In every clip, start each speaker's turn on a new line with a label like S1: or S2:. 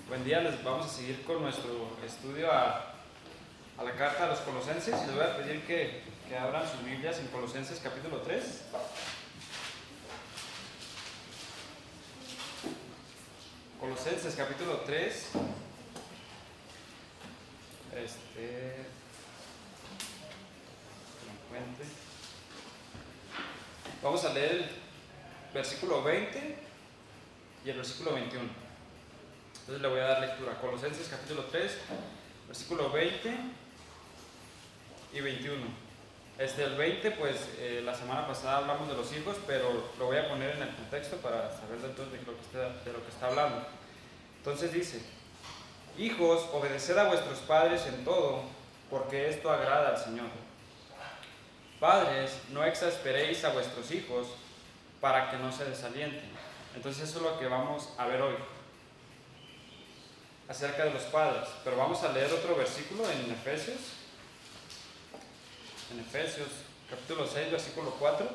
S1: Buen día, les vamos a seguir con nuestro estudio a la carta a los Colosenses y les voy a pedir que abran sus Biblias en Colosenses capítulo 3. Colosenses capítulo 3. Vamos a leer el versículo 20 y el versículo 21. Entonces le voy a dar lectura. Colosenses capítulo 3, versículo 20 y 21. El 20, pues la semana pasada hablamos de los hijos, pero lo voy a poner en el contexto para saber entonces de lo que está hablando. Entonces dice: hijos, obedeced a vuestros padres en todo, porque esto agrada al Señor. Padres, no exasperéis a vuestros hijos para que no se desalienten. Entonces eso es lo que vamos a ver hoy, acerca de los padres. Pero vamos a leer otro versículo en Efesios. En Efesios capítulo 6, versículo 4.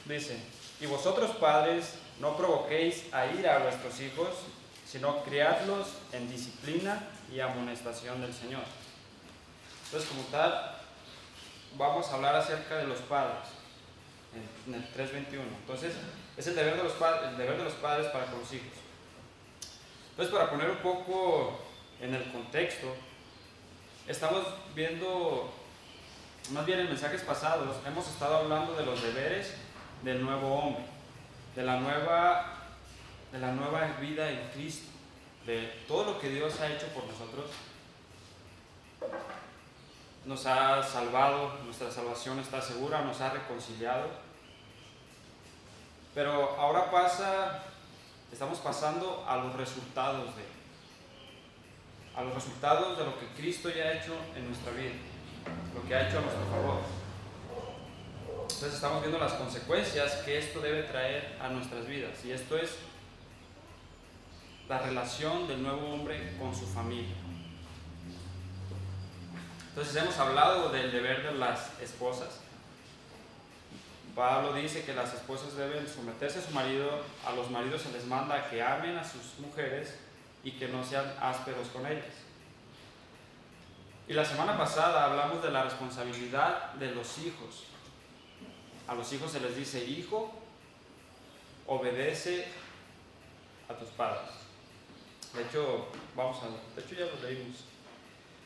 S1: Dice: y vosotros padres, no provoquéis a ira a vuestros hijos, sino criadlos en disciplina y amonestación del Señor. Entonces, como tal, vamos a hablar acerca de los padres en el 3:21. Entonces, es el deber de los padres para con los hijos. Entonces, para poner un poco en el contexto, estamos viendo, más bien en mensajes pasados, hemos estado hablando de los deberes del nuevo hombre, de la nueva vida en Cristo, de todo lo que Dios ha hecho por nosotros. Nos ha salvado, nuestra salvación está segura, nos ha reconciliado. Pero ahora estamos pasando a los resultados de lo que Cristo ya ha hecho en nuestra vida, lo que ha hecho a nuestro favor. Entonces estamos viendo las consecuencias que esto debe traer a nuestras vidas, y esto es la relación del nuevo hombre con su familia. Entonces hemos hablado del deber de las esposas. Pablo dice que las esposas deben someterse a su marido. A los maridos se les manda que amen a sus mujeres y que no sean ásperos con ellas. Y la semana pasada hablamos de la responsabilidad de los hijos. A los hijos se les dice: hijo, obedece a tus padres. De hecho ya lo leímos.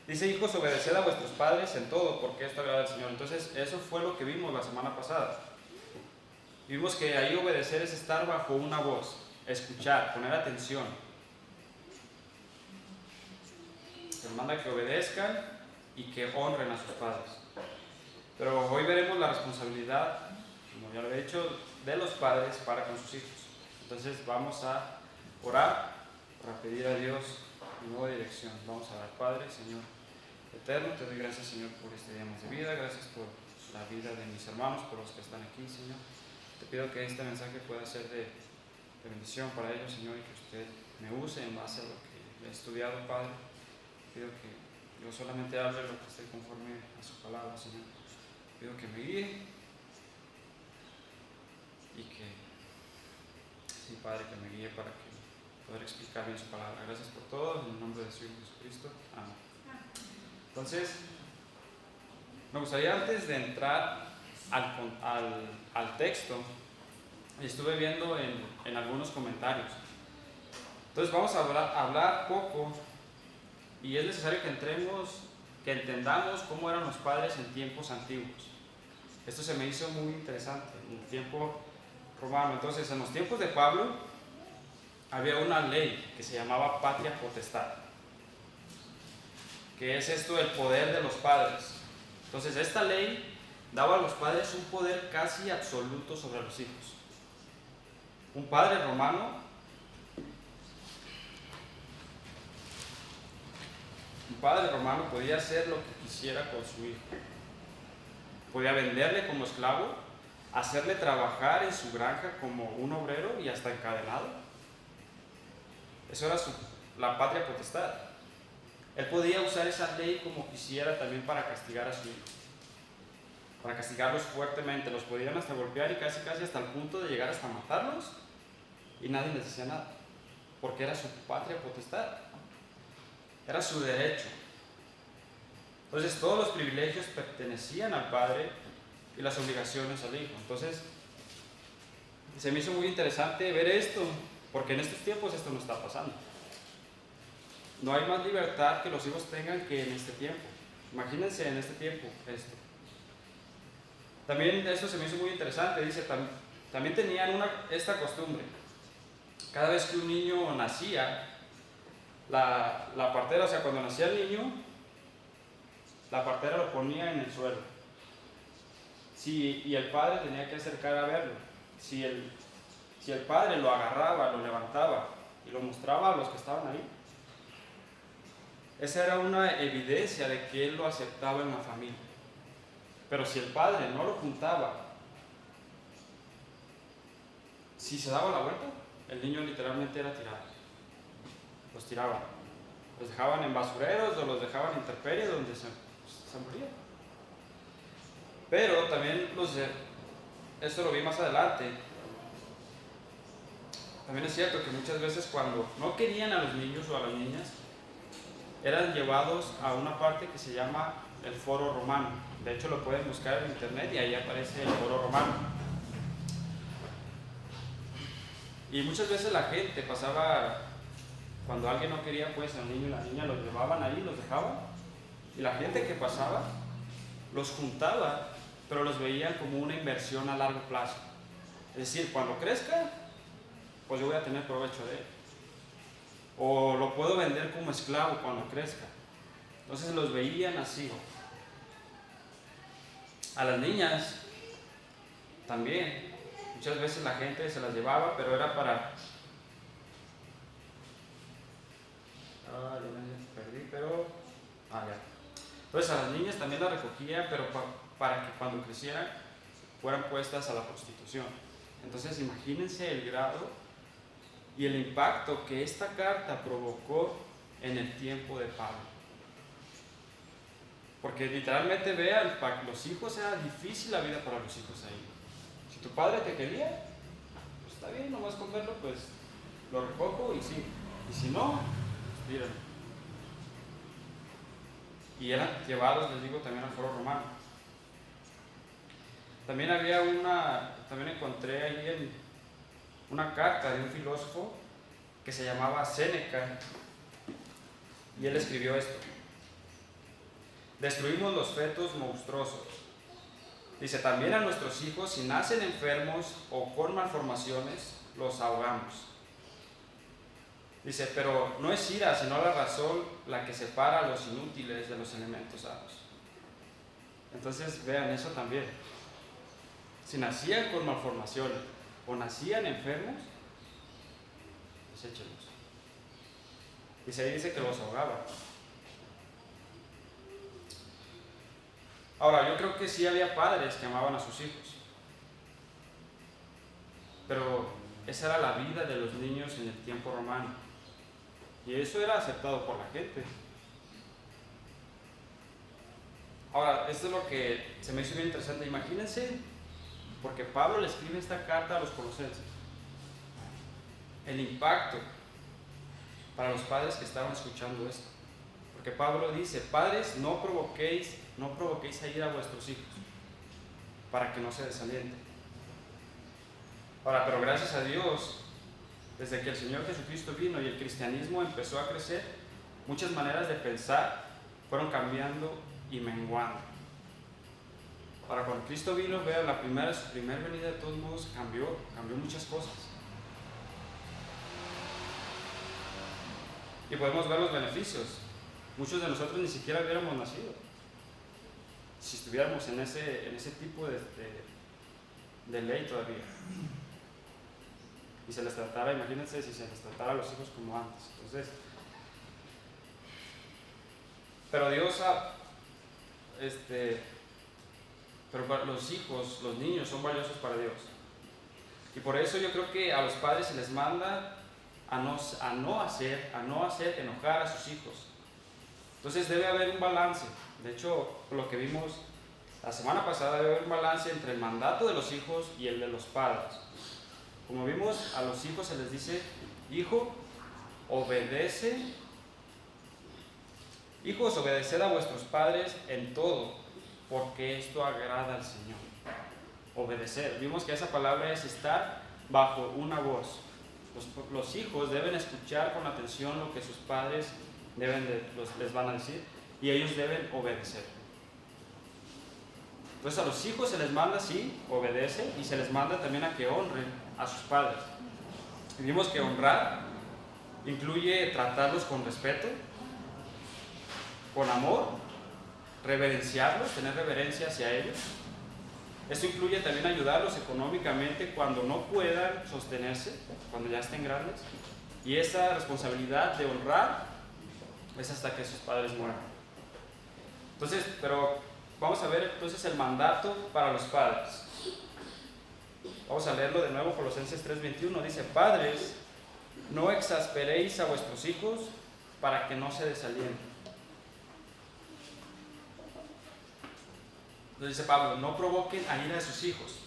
S1: Dice: hijos, obedeced a vuestros padres en todo, porque esto agrada al Señor. Entonces, eso fue lo que vimos la semana pasada. Vimos que ahí obedecer es estar bajo una voz, escuchar, poner atención. Se manda que obedezcan y que honren a sus padres. Pero hoy veremos la responsabilidad, como ya lo he dicho, de los padres para con sus hijos. Entonces, vamos a orar para pedir a Dios nueva dirección. Vamos a orar. Padre, Señor eterno, te doy gracias, Señor, por este día más de vida. Gracias por la vida de mis hermanos, por los que están aquí, Señor. Te pido que este mensaje pueda ser de bendición para ellos, Señor, y que usted me use en base a lo que he estudiado, Padre. Pido que yo solamente hable lo que esté conforme a su palabra, Señor. Pido que me guíe y que, sí, Padre, que me guíe para que poder explicar bien su palabra. Gracias por todo, en el nombre de su Hijo Jesucristo. Amén. Entonces, me gustaría, antes de entrar al texto, estuve viendo en algunos comentarios. Entonces vamos a hablar poco, y es necesario que entendamos cómo eran los padres en tiempos antiguos. Esto se me hizo muy interesante, en el tiempo romano. Entonces, en los tiempos de Pablo había una ley que se llamaba patria potestad, que es esto, el poder de los padres. Entonces, esta ley daba a los padres un poder casi absoluto sobre los hijos. Un padre romano podía hacer lo que quisiera con su hijo. Podía venderle como esclavo, hacerle trabajar en su granja como un obrero y hasta encadenado. Eso era la patria potestad. Él podía usar esa ley como quisiera también para castigar a su hijo, para castigarlos fuertemente. Los podían hasta golpear y casi hasta el punto de llegar hasta matarlos, y nadie les decía nada. porque era su patria potestad, era su derecho. Entonces todos los privilegios pertenecían al padre y las obligaciones al hijo. Entonces se me hizo muy interesante ver esto, porque en estos tiempos esto no está pasando. No hay más libertad que los hijos tengan que en este tiempo. Imagínense en este tiempo esto. También esto se me hizo muy interesante. Dice, también tenían esta costumbre. Cada vez que un niño nacía, la partera, o sea, cuando nacía el niño, la partera lo ponía en el suelo. Y el padre tenía que acercar a verlo. Si el padre lo agarraba, lo levantaba y lo mostraba a los que estaban ahí, esa era una evidencia de que él lo aceptaba en la familia. Pero si el padre no lo juntaba, si se daba la vuelta, el niño literalmente era tirado. Los tiraban. Los dejaban en basureros o los dejaban en intemperie donde se morían. Pero también esto lo vi más adelante. También es cierto que muchas veces cuando no querían a los niños o a las niñas, eran llevados a una parte que se llama el Foro Romano. De hecho lo pueden buscar en internet y ahí aparece el Foro Romano. Y muchas veces la gente pasaba, cuando alguien no quería pues al niño y la niña, los llevaban ahí, los dejaban, y la gente que pasaba los juntaba, pero los veían como una inversión a largo plazo. Es decir, cuando crezca, pues yo voy a tener provecho de él. O lo puedo vender como esclavo cuando crezca. Entonces los veían así. A las niñas también, muchas veces la gente se las llevaba, pero era para... ya. Entonces a las niñas también las recogían, pero para que cuando crecieran fueran puestas a la prostitución. Entonces imagínense el grado y el impacto que esta carta provocó en el tiempo de Pablo. Porque literalmente vean, para los hijos era difícil la vida para los hijos ahí. Si tu padre te quería, pues está bien, nomás con verlo, pues lo recojo y sí. Y si no, pues tíralo. Y eran llevados, les digo, también al Foro Romano. También también encontré ahí una carta de un filósofo que se llamaba Séneca, y él escribió esto: destruimos los fetos monstruosos. Dice, también a nuestros hijos, si nacen enfermos o con malformaciones, los ahogamos. Dice, pero no es ira, sino la razón la que separa a los inútiles de los elementos sanos. Entonces vean eso también. Si nacían con malformaciones o nacían enfermos, deséchenlos. Y ahí dice que los ahogaba. Ahora, yo creo que sí había padres que amaban a sus hijos, pero esa era la vida de los niños en el tiempo romano, y eso era aceptado por la gente. Ahora, esto es lo que se me hizo bien interesante. Imagínense, porque Pablo le escribe esta carta a los colosenses, el impacto para los padres que estaban escuchando esto. Porque Pablo dice, padres, no provoquéis a ira a vuestros hijos, para que no se desalienten. Ahora, pero gracias a Dios, desde que el Señor Jesucristo vino y el cristianismo empezó a crecer, muchas maneras de pensar fueron cambiando y menguando. Ahora, cuando Cristo vino, vean, su primera venida de todos modos cambió muchas cosas. Y podemos ver los beneficios. Muchos de nosotros ni siquiera hubiéramos nacido si estuviéramos en ese tipo de ley todavía. Y se les tratara, imagínense si se les tratara a los hijos como antes. Entonces, pero Dios pero para los hijos, los niños son valiosos para Dios. Y por eso yo creo que a los padres se les manda a no hacer enojar a sus hijos. Entonces debe haber un balance. De hecho, por lo que vimos la semana pasada, debe haber un balance entre el mandato de los hijos y el de los padres. Como vimos, a los hijos se les dice, hijo, obedece. Hijos, obedeced a vuestros padres en todo, porque esto agrada al Señor. Obedecer. Vimos que esa palabra es estar bajo una voz. Los hijos deben escuchar con atención lo que sus padres les van a decir, y ellos deben obedecer. Entonces a los hijos se les manda, sí, obedece, y se les manda también a que honren a sus padres. Y vimos que honrar incluye tratarlos con respeto, con amor, reverenciarlos, tener reverencia hacia ellos. Esto incluye también ayudarlos económicamente cuando no puedan sostenerse, cuando ya estén grandes. Y esa responsabilidad de honrar es hasta que sus padres mueran. Entonces, pero vamos a ver entonces el mandato para los padres. Vamos a leerlo de nuevo, Colosenses 3:21. Dice: padres, no exasperéis a vuestros hijos para que no se desalienten. Entonces dice Pablo: no provoquen a ira de sus hijos.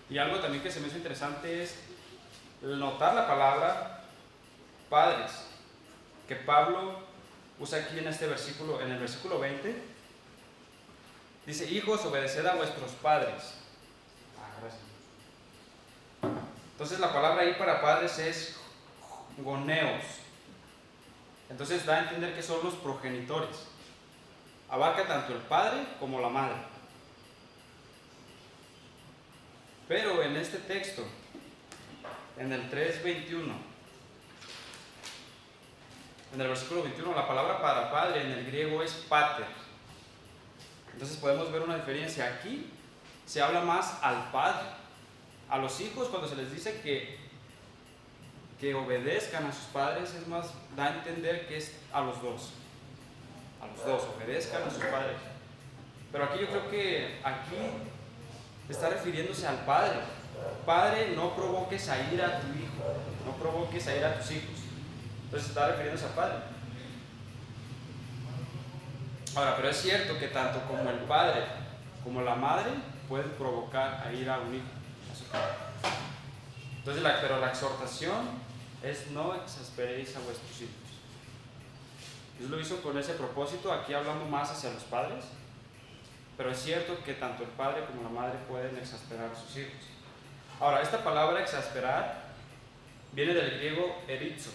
S1: Y algo también que se me hizo interesante es notar la palabra padres, que Pablo usa aquí en este versículo, en el versículo 20. Dice: hijos, obedeced a vuestros padres. Gracias. Entonces la palabra ahí para padres es goneos. Entonces da a entender que son los progenitores. Abarca tanto el padre como la madre. Pero en este texto, en el 3:21, en el versículo 21, la palabra para padre en el griego es pater. Entonces podemos ver una diferencia. Aquí se habla más al padre. A los hijos, cuando se les dice que obedezcan a sus padres, es más, da a entender que es a los dos. A los dos, obedezcan a sus padres. Pero aquí yo creo que aquí está refiriéndose al padre. Padre, no provoques a ira a tu hijo, no provoques a ira a tus hijos. Entonces está refiriéndose al padre. Ahora, pero es cierto que tanto como el padre como la madre pueden provocar a ira a un hijo. Entonces, pero la exhortación es: no exasperéis a vuestros hijos. Dios lo hizo con ese propósito, aquí hablando más hacia los padres, pero es cierto que tanto el padre como la madre pueden exasperar a sus hijos. Ahora, esta palabra exasperar viene del griego erizo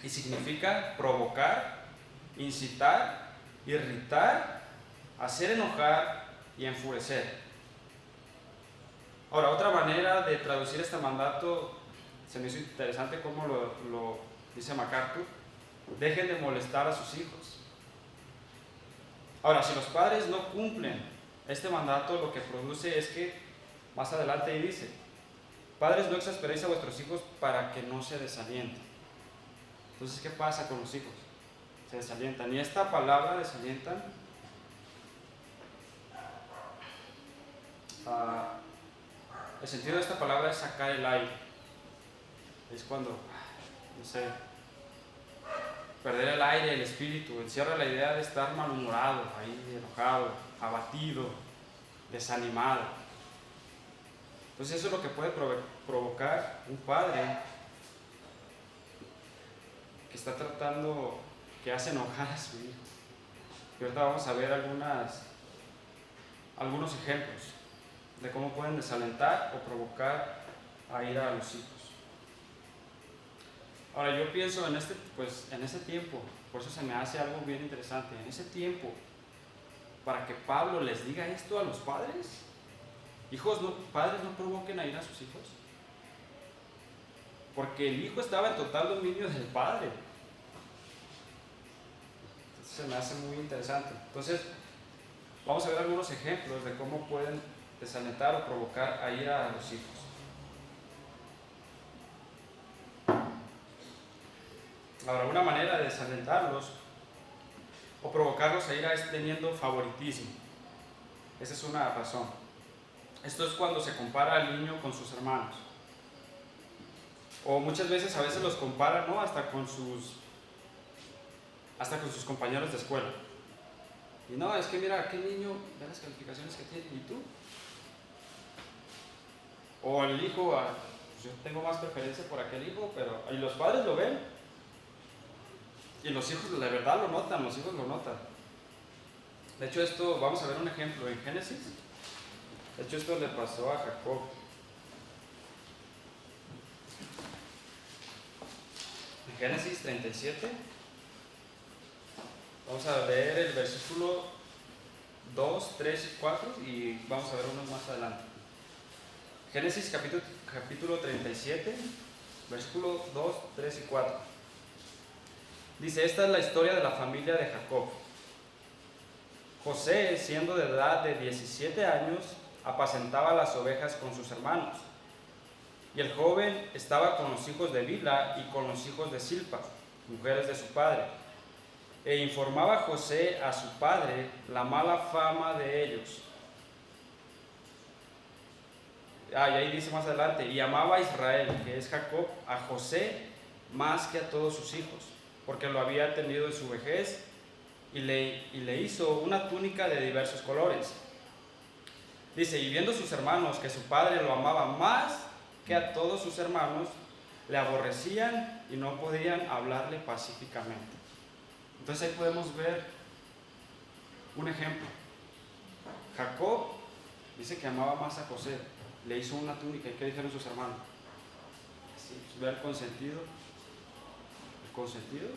S1: y significa provocar, incitar, irritar, hacer enojar y enfurecer. Ahora, otra manera de traducir este mandato se me hizo interesante cómo lo dice MacArthur: dejen de molestar a sus hijos. Ahora, si los padres no cumplen este mandato, lo que produce es que, más adelante ahí dice: padres, no exasperéis a vuestros hijos para que no se desalienten. Entonces, ¿qué pasa con los hijos? Se desalientan. Y esta palabra desalientan el sentido de esta palabra es sacar el aire. Es cuando, no sé, perder el aire, el espíritu, encierra la idea de estar malhumorado, ahí enojado, abatido, desanimado. Entonces eso es lo que puede provocar un padre que está tratando, que hace enojar a su hijo. Y ahorita vamos a ver algunos ejemplos de cómo pueden desalentar o provocar a ira a los hijos. Ahora, yo pienso en ese tiempo, por eso se me hace algo bien interesante. En ese tiempo, para que Pablo les diga esto a los padres: hijos, padres, no provoquen a ira a sus hijos. Porque el hijo estaba en total dominio del padre. Entonces se me hace muy interesante. Entonces, vamos a ver algunos ejemplos de cómo pueden desalentar o provocar a ira a los hijos. Ahora, una manera de desalentarlos o provocarlos a ira es teniendo favoritismo. Esa es una razón. Esto es cuando se compara al niño con sus hermanos. O muchas veces, a veces los compara, ¿no? hasta con sus compañeros de escuela. Y no, es que mira, aquel niño, ve las calificaciones que tiene, ¿y tú? O el hijo a pues yo tengo más preferencia por aquel hijo, pero y los padres lo ven, y los hijos de verdad lo notan, los hijos lo notan. De hecho esto, vamos a ver un ejemplo en Génesis. De hecho esto le pasó a Jacob. En Génesis 37, vamos a leer el versículo 2, 3 y 4 y vamos a ver unos más adelante. Génesis capítulo 37, versículo 2, 3 y 4. Dice, esta es la historia de la familia de Jacob. José, siendo de edad de 17 años, apacentaba las ovejas con sus hermanos. Y el joven estaba con los hijos de Bilha y con los hijos de Silpa, mujeres de su padre. E informaba José a su padre la mala fama de ellos. Y ahí dice más adelante, y amaba a Israel, que es Jacob, a José más que a todos sus hijos, porque lo había tenido en su vejez, y le hizo una túnica de diversos colores. Dice, y viendo sus hermanos que su padre lo amaba más que a todos sus hermanos, le aborrecían y no podían hablarle pacíficamente. Entonces ahí podemos ver un ejemplo. Jacob dice que amaba más a José, le hizo una túnica. ¿Y qué dijeron sus hermanos? Sí, pues, ver el consentido. ¿El consentido?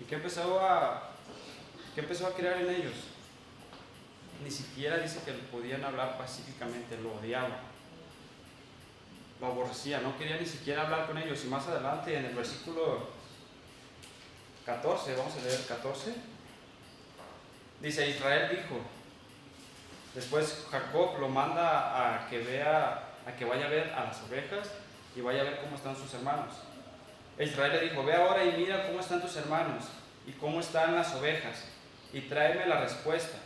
S1: ¿Y qué empezó a crear en ellos? Ni siquiera dice que podían hablar pacíficamente, lo odiaba, lo aborrecía, no quería ni siquiera hablar con ellos. Y más adelante en el versículo 14, vamos a leer el 14, dice, Israel dijo, después Jacob lo manda a que vaya a ver a las ovejas y vaya a ver cómo están sus hermanos. E Israel le dijo, ve ahora y mira cómo están tus hermanos y cómo están las ovejas y tráeme la respuesta.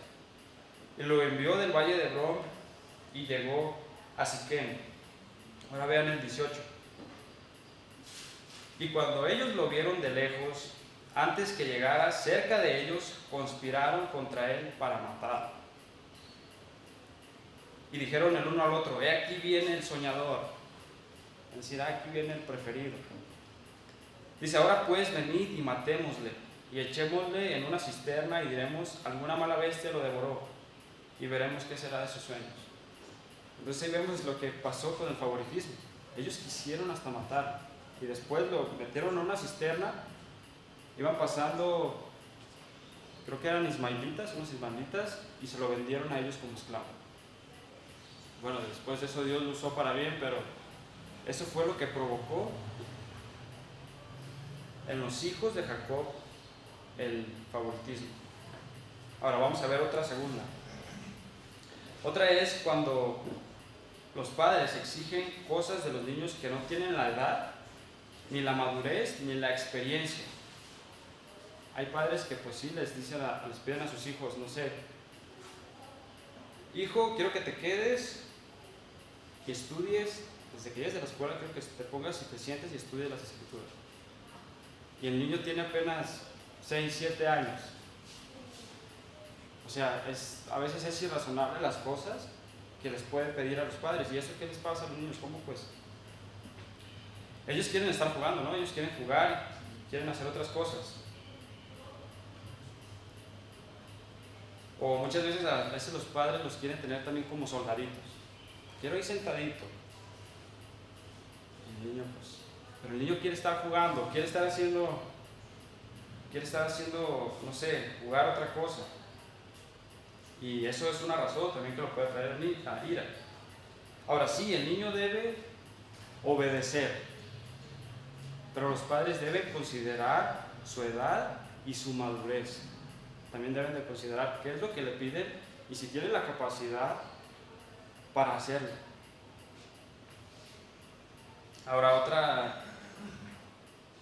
S1: Y lo envió del valle de Hebrón y llegó a Siquem. Ahora vean el 18. Y cuando ellos lo vieron de lejos, antes que llegara cerca de ellos, conspiraron contra él para matarlo. Y dijeron el uno al otro, he aquí viene el soñador. Es decir, aquí viene el preferido. Dice, ahora pues venid y matémosle, y echémosle en una cisterna y diremos, alguna mala bestia lo devoró, y veremos qué será de sus sueños. Entonces ahí vemos lo que pasó con el favoritismo. Ellos quisieron hasta matar, y después lo metieron en una cisterna, iban pasando, creo que eran unos ismaelitas, y se lo vendieron a ellos como esclavo. Bueno, después de eso Dios lo usó para bien, pero eso fue lo que provocó en los hijos de Jacob el favoritismo. Ahora vamos a ver otra segunda. Otra es cuando los padres exigen cosas de los niños que no tienen la edad, ni la madurez, ni la experiencia. Hay padres que pues sí les piden a sus hijos, no sé, hijo, quiero que te quedes y estudies, desde que llegues de la escuela quiero que te pongas y te sientes y estudies las escrituras. Y el niño tiene apenas 6, 7 años. O sea, a veces es irrazonable las cosas que les pueden pedir a los padres. ¿Y eso qué les pasa a los niños? ¿Cómo pues? Ellos quieren estar jugando, ¿no? Ellos quieren jugar, quieren hacer otras cosas. O muchas veces a veces los padres los quieren tener también como soldaditos. Quiero ir sentadito. Y el niño pues... Pero el niño quiere estar jugando, quiere estar haciendo, no sé, jugar otra cosa. Y eso es una razón también que lo puede traer a ira. Ahora sí, el niño debe obedecer, pero los padres deben considerar su edad y su madurez. También deben de considerar qué es lo que le piden y si tiene la capacidad para hacerlo. Ahora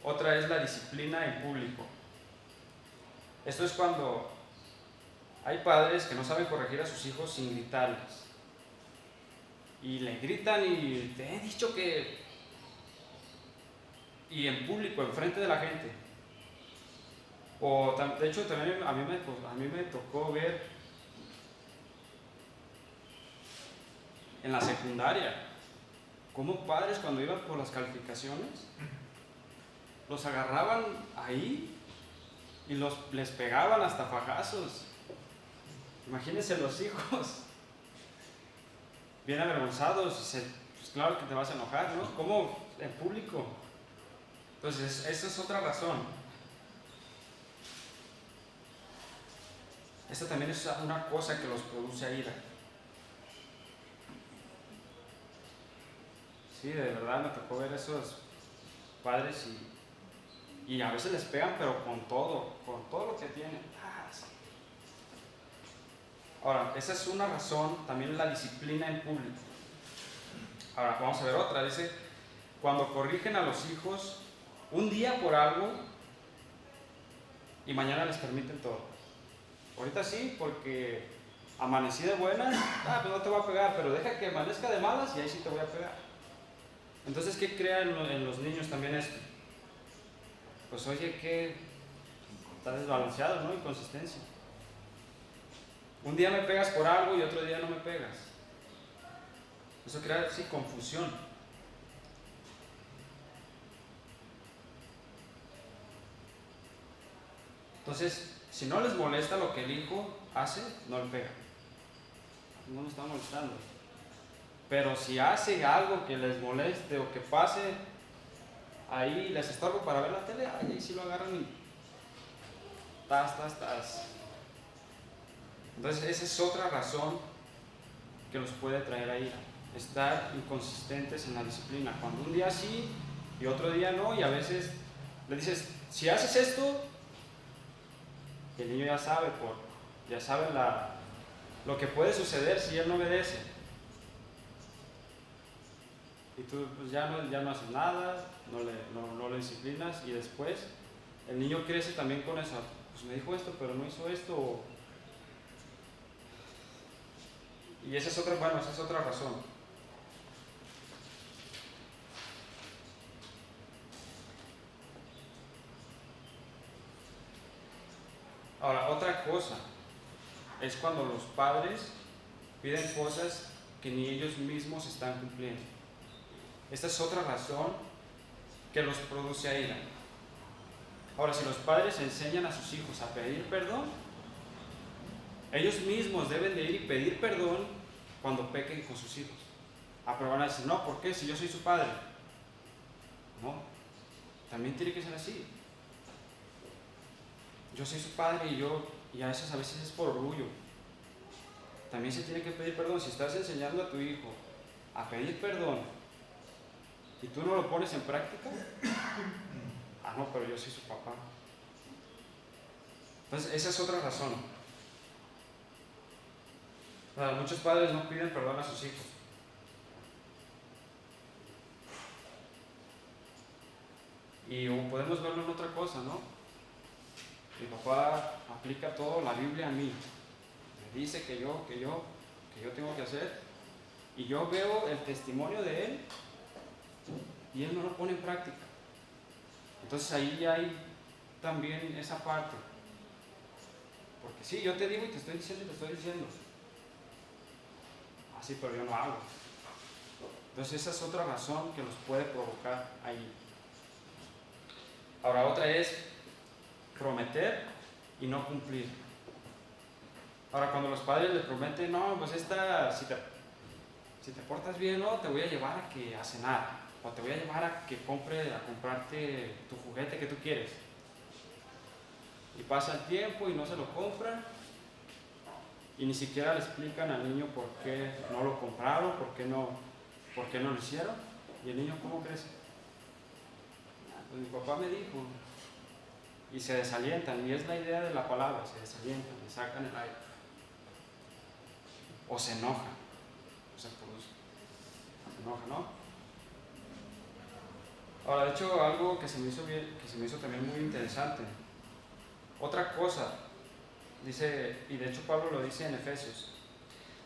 S1: otra es la disciplina en público. Esto es cuando hay padres que no saben corregir a sus hijos sin gritarles. Y le gritan y te he dicho que... Y en público, enfrente de la gente. O de hecho también a mí me tocó ver en la secundaria como padres cuando iban por las calificaciones, los agarraban ahí y les pegaban hasta fajazos. Imagínense los hijos, bien avergonzados, pues claro que te vas a enojar, ¿no? ¿Cómo en público? Entonces, esa es otra razón. Esta también es una cosa que los produce a ira. Sí, de verdad me tocó ver esos padres y a veces les pegan, pero con todo lo que tienen. Ahora, esa es una razón, también la disciplina en público. Ahora, vamos a ver otra. Dice, cuando corrigen a los hijos un día por algo y mañana les permiten todo. Ahorita sí, porque amanecí de buenas, pues no te voy a pegar, pero deja que amanezca de malas y ahí sí te voy a pegar. Entonces, ¿qué crea en los niños también esto? Pues oye, que está desbalanceado, ¿no? Inconsistencia. Un día me pegas por algo y otro día no me pegas. Eso crea, sí, confusión. Entonces, si no les molesta lo que el hijo hace, no le pega. No me está molestando. Pero si hace algo que les moleste o que pase, ahí les estorbo para ver la tele, ahí sí lo agarran y tas. Entonces, esa es otra razón que los puede traer a ira. Estar inconsistentes en la disciplina. Cuando un día sí y otro día no, y a veces le dices, si haces esto, el niño ya sabe lo que puede suceder si él no obedece. Y tú pues ya no haces nada, no lo disciplinas, y después el niño crece también con eso. Pues me dijo esto, pero no hizo esto. Y esa es otra razón. Ahora, otra cosa es cuando los padres piden cosas que ni ellos mismos están cumpliendo. Esta es otra razón que los produce a ira. Ahora, si los padres enseñan a sus hijos a pedir perdón, ellos mismos deben de ir y pedir perdón cuando pequen con sus hijos. Pero van a decir, no, ¿por qué? Si yo soy su padre. No, también tiene que ser así. Yo soy su padre y a veces es por orgullo. También se tiene que pedir perdón. Si estás enseñando a tu hijo a pedir perdón y tú no lo pones en práctica, no, pero yo soy su papá. Entonces, esa es otra razón. Muchos padres no piden perdón a sus hijos. Y podemos verlo en otra cosa, ¿no? Mi papá aplica todo la Biblia a mí. Me dice que yo tengo que hacer. Y yo veo el testimonio de él y él no lo pone en práctica. Entonces ahí hay también esa parte. Porque sí, yo te digo y te estoy diciendo. Así, pero yo no hago. Entonces esa es otra razón que los puede provocar ahí. Ahora, otra es prometer y no cumplir. Ahora, cuando los padres le prometen, no, pues si te portas bien, no, te voy a llevar a cenar, o te voy a llevar a comprarte tu juguete que tú quieres. Y pasa el tiempo y no se lo compran, y ni siquiera le explican al niño por qué no lo compraron, por qué no lo hicieron. ¿Y el niño cómo crece? Pues mi papá me dijo. Y se desalientan, y es la idea de la palabra, se desalientan, le sacan el aire. O se enojan, se enoja, ¿no? Ahora, de hecho, algo que se me hizo también muy interesante. Otra cosa, dice, y de hecho Pablo lo dice en Efesios,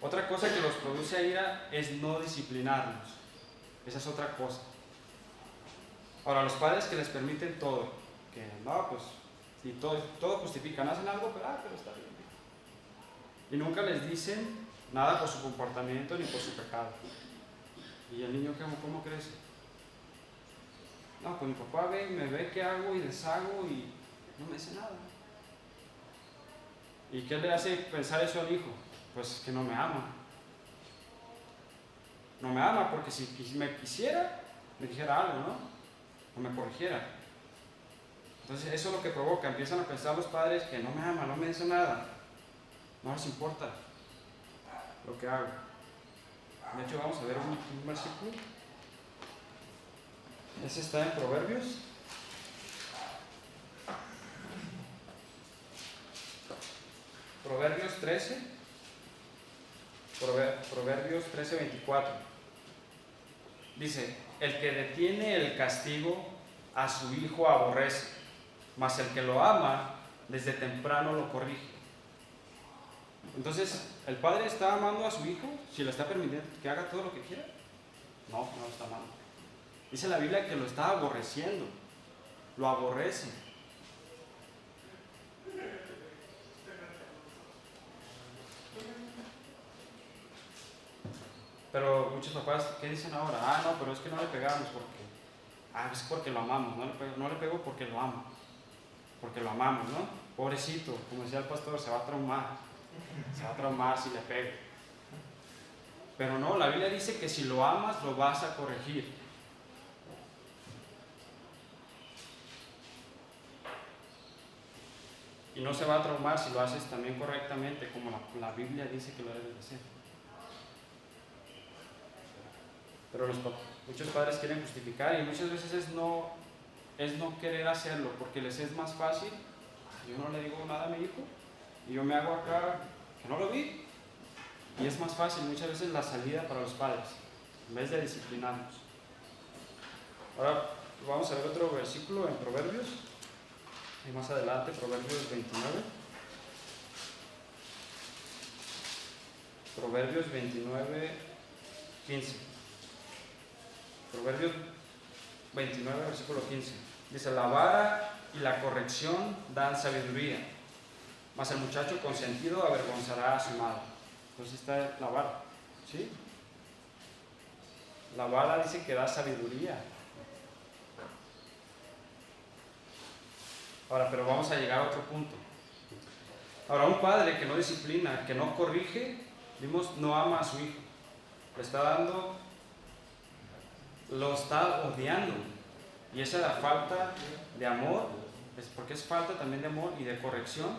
S1: otra cosa que los produce a ira es no disciplinarnos. Esa es otra cosa. Ahora, los padres que les permiten todo, que no, pues, y todo justifican, hacen algo, pero está bien. Y nunca les dicen nada por su comportamiento ni por su pecado. ¿Y el niño cómo crece? No, pues mi papá me ve qué hago y deshago y no me dice nada. ¿Y qué le hace pensar eso al hijo? Pues que no me ama. No me ama porque si me quisiera, me dijera algo, ¿no? O me corrigiera. Entonces eso es lo que provoca. Empiezan a pensar los padres que no me ama, no me dice nada. No les importa lo que hago. De hecho, vamos a ver un versículo. Ese está en Proverbios. Proverbios 13. Proverbios 13:24. Dice: el que detiene el castigo a su hijo aborrece, mas el que lo ama desde temprano lo corrige. Entonces, ¿el padre está amando a su hijo si le está permitiendo que haga todo lo que quiera? No, no lo está amando. Dice la Biblia que lo está aborreciendo, lo aborrece. Pero muchos papás, ¿qué dicen ahora? Ah, no, pero es que no le pegamos es porque lo amamos, no le pego porque lo amo, porque lo amamos, ¿no? Pobrecito, como decía el pastor, se va a traumar si le pego. Pero no, la Biblia dice que si lo amas, lo vas a corregir. Y no se va a traumar si lo haces también correctamente, como la Biblia dice que lo debes hacer. Pero muchos padres quieren justificar y muchas veces es no querer hacerlo, porque les es más fácil. Yo no le digo nada a mi hijo y yo me hago acá que no lo vi. Y es más fácil muchas veces la salida para los padres, en vez de disciplinarnos. Ahora vamos a ver otro versículo en Proverbios, y más adelante, Proverbios 29. Proverbios 29, 15. Proverbios 29, versículo 15. Dice: la vara y la corrección dan sabiduría, mas el muchacho consentido avergonzará a su madre. Entonces está la vara, ¿sí? La vara dice que da sabiduría. Ahora, pero vamos a llegar a otro punto. Ahora, un padre que no disciplina, que no corrige, vimos, no ama a su hijo. Le está dando, lo está odiando. Y esa es la falta de amor, es porque es falta también de amor y de corrección.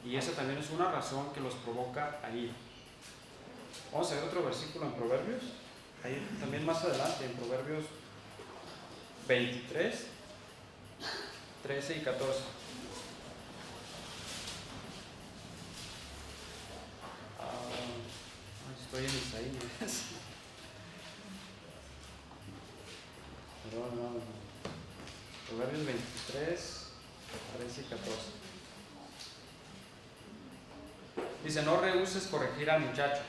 S1: Y esa también es una razón que los provoca a ir. Vamos a ver otro versículo en Proverbios. Ahí también más adelante, en Proverbios 23, 13 y 14. Estoy en Isaías. Perdón, no. Proverbios 23, 13 y 14. Dice: no rehuses corregir al muchacho,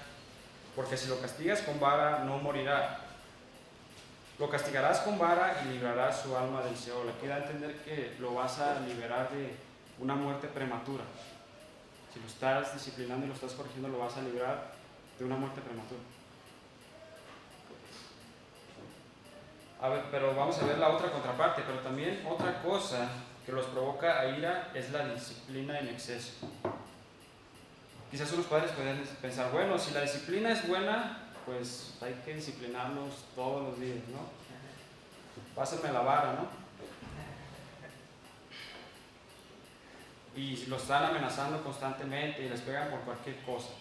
S1: porque si lo castigas con vara no morirá. Lo castigarás con vara y librarás su alma del Seol. Aquí da a entender que lo vas a liberar de una muerte prematura. Si lo estás disciplinando y lo estás corrigiendo, lo vas a librar de una muerte prematura. A ver, pero vamos a ver la otra contraparte. Pero también otra cosa que los provoca a ira es la disciplina en exceso. Quizás unos padres pueden pensar, bueno, si la disciplina es buena, pues hay que disciplinarlos todos los días, ¿no? Pásenme la vara, ¿no? Y lo están amenazando constantemente y les pegan por cualquier cosa.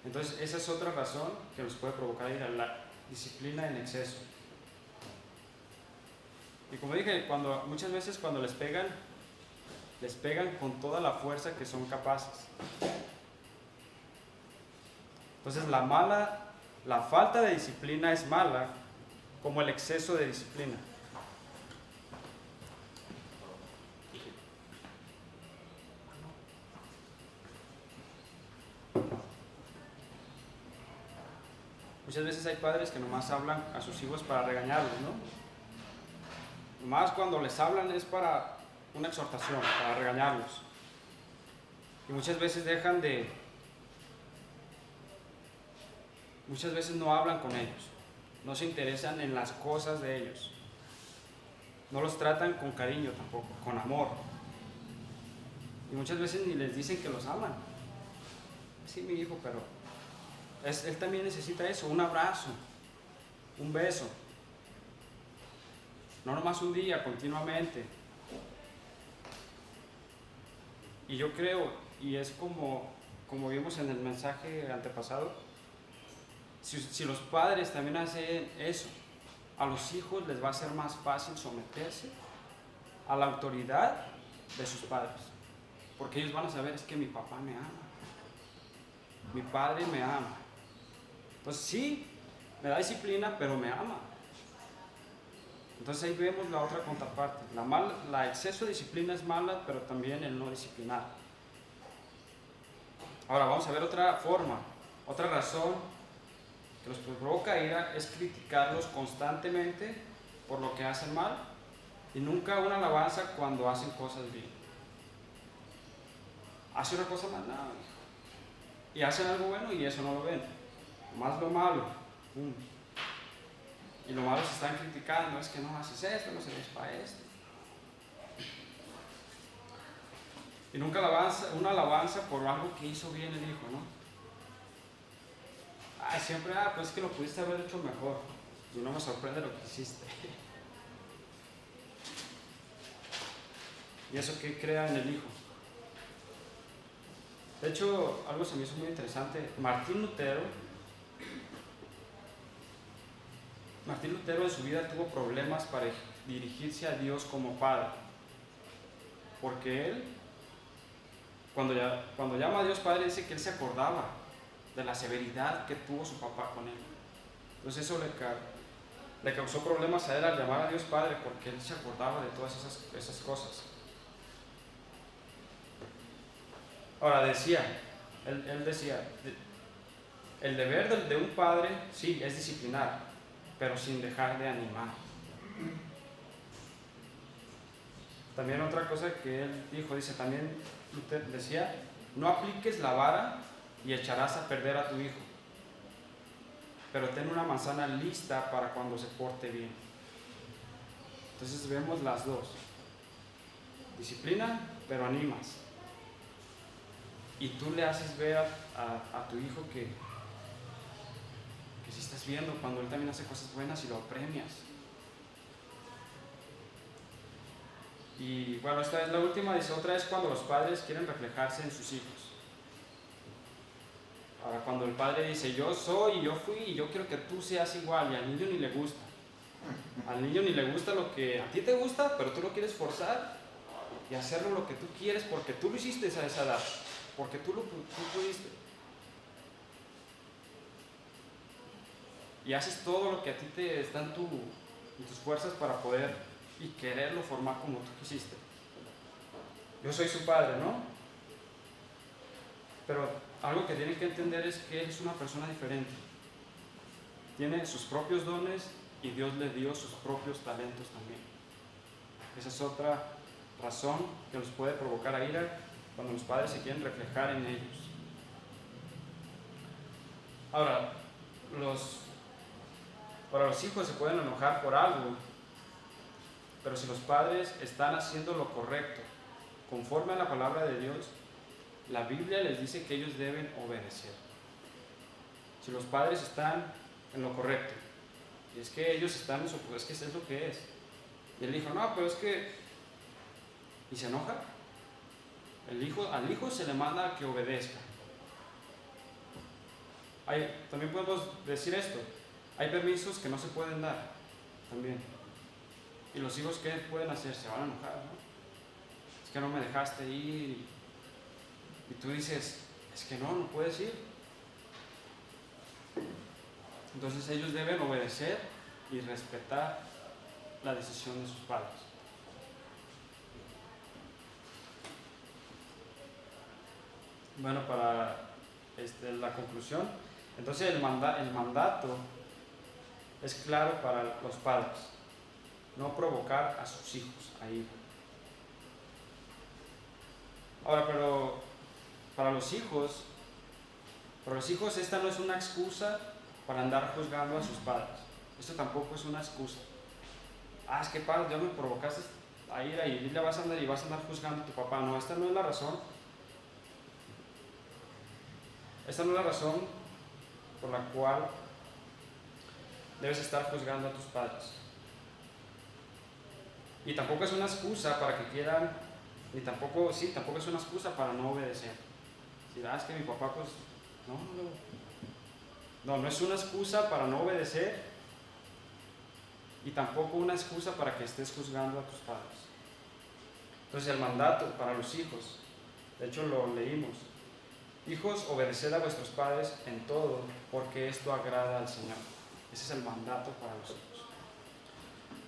S1: Entonces, esa es otra razón que los puede provocar a ira, la disciplina en exceso. Y como dije, muchas veces cuando les pegan con toda la fuerza que son capaces. Entonces la falta de disciplina es mala, como el exceso de disciplina. Muchas veces hay padres que nomás hablan a sus hijos para regañarlos, ¿no? Nomás cuando les hablan es para una exhortación, para regañarlos. Y muchas veces muchas veces no hablan con ellos. no se interesan en las cosas de ellos. No los tratan con cariño tampoco, con amor. Y muchas veces ni les dicen que los aman. Sí, mi hijo, pero él también necesita eso, un abrazo, un beso. No nomás un día, continuamente. Y yo creo, y es como vimos en el mensaje antepasado, si los padres también hacen eso, a los hijos les va a ser más fácil someterse a la autoridad de sus padres. Porque ellos van a saber, es que mi papá me ama, mi padre me ama. Entonces sí, me da disciplina, pero me ama. Entonces ahí vemos la otra contraparte. La exceso de disciplina es mala, pero también el no disciplinar. Ahora vamos a ver otra forma, otra razón que los provoca ira es criticarlos constantemente por lo que hacen mal y nunca una alabanza cuando hacen cosas bien. Hace una cosa mal, no, y hacen algo bueno y eso no lo ven. Más lo malo. Y lo malo se están criticando, es que no haces esto, no sirves para esto. Y nunca una alabanza por algo que hizo bien el hijo, ¿no? Siempre, pues es que lo pudiste haber hecho mejor. Y no me sorprende lo que hiciste. ¿Y eso qué crea en el hijo? De hecho, algo se me hizo muy interesante. Martín Lutero en su vida tuvo problemas para dirigirse a Dios como padre. Porque él, cuando llama a Dios Padre, dice que él se acordaba de la severidad que tuvo su papá con él. Entonces eso le causó problemas a él al llamar a Dios Padre, porque él se acordaba de todas esas cosas. Ahora él decía, el deber de un padre, sí, es disciplinar, pero sin dejar de animar. También otra cosa que él dijo, también decía, no apliques la vara y echarás a perder a tu hijo, pero ten una manzana lista para cuando se porte bien. Entonces vemos las dos. Disciplina, pero animas. Y tú le haces ver a tu hijo que sí estás viendo cuando él también hace cosas buenas y lo premias. Y bueno, esta es la última, dice, otra es cuando los padres quieren reflejarse en sus hijos. Ahora, cuando el padre dice, yo soy, y yo fui, y yo quiero que tú seas igual, y al niño ni le gusta. Al niño ni le gusta lo que a ti te gusta, pero tú lo quieres forzar y hacerlo lo que tú quieres porque tú lo hiciste a esa edad, porque tú pudiste. Y haces todo lo que a ti te está en tus fuerzas para poder y quererlo formar como tú quisiste. Yo soy su padre, ¿no? Pero algo que tienen que entender es que él es una persona diferente. Tiene sus propios dones y Dios le dio sus propios talentos también. Esa es otra razón que los puede provocar a ira cuando los padres se quieren reflejar en ellos. Ahora, los hijos se pueden enojar por algo, pero si los padres están haciendo lo correcto, conforme a la palabra de Dios, la Biblia les dice que ellos deben obedecer. Si los padres están en lo correcto, y es que ellos están en su, pues es que eso es lo que es. Y él dijo, no, pero es que, y se enoja. Al hijo se le manda que obedezca. También podemos decir esto, hay permisos que no se pueden dar, también. Y los hijos, ¿qué pueden hacer? Se van a enojar, ¿no? Es que no me dejaste ir. Y tú dices, es que no puedes ir. Entonces ellos deben obedecer y respetar la decisión de sus padres. Bueno, para la conclusión, entonces el mandato es claro para los padres, no provocar a sus hijos a ira. Ahora, pero para los hijos esta no es una excusa para andar juzgando a sus padres. Esto tampoco es una excusa. Es que padre, ya me provocaste a ir ahí y le vas a andar juzgando a tu papá. No, esta no es la razón. Esta no es la razón por la cual debes estar juzgando a tus padres. Y tampoco es una excusa para que quieran, tampoco es una excusa para no obedecer. Si es que mi papá, pues, no es una excusa para no obedecer y tampoco una excusa para que estés juzgando a tus padres. Entonces el mandato para los hijos, de hecho lo leímos: hijos, obedeced a vuestros padres en todo, porque esto agrada al Señor. Ese es el mandato para los hijos.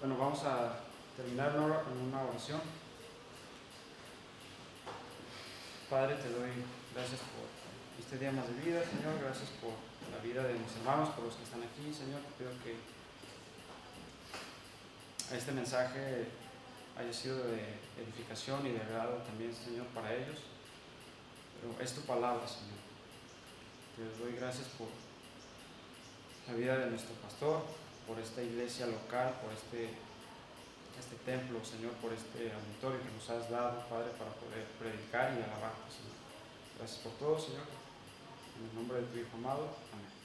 S1: Bueno, vamos a terminar en una oración. Padre, te doy gracias por este día más de vida, Señor. Gracias por la vida de mis hermanos, por los que están aquí, Señor. Te pido que este mensaje haya sido de edificación y de agrado también, Señor, para ellos. Pero es tu palabra, Señor. Te doy gracias por la vida de nuestro pastor, por esta iglesia local, por este templo, Señor, por este auditorio que nos has dado, Padre, para poder predicar y alabarte, Señor. Gracias por todo, Señor. En el nombre de tu Hijo amado. Amén.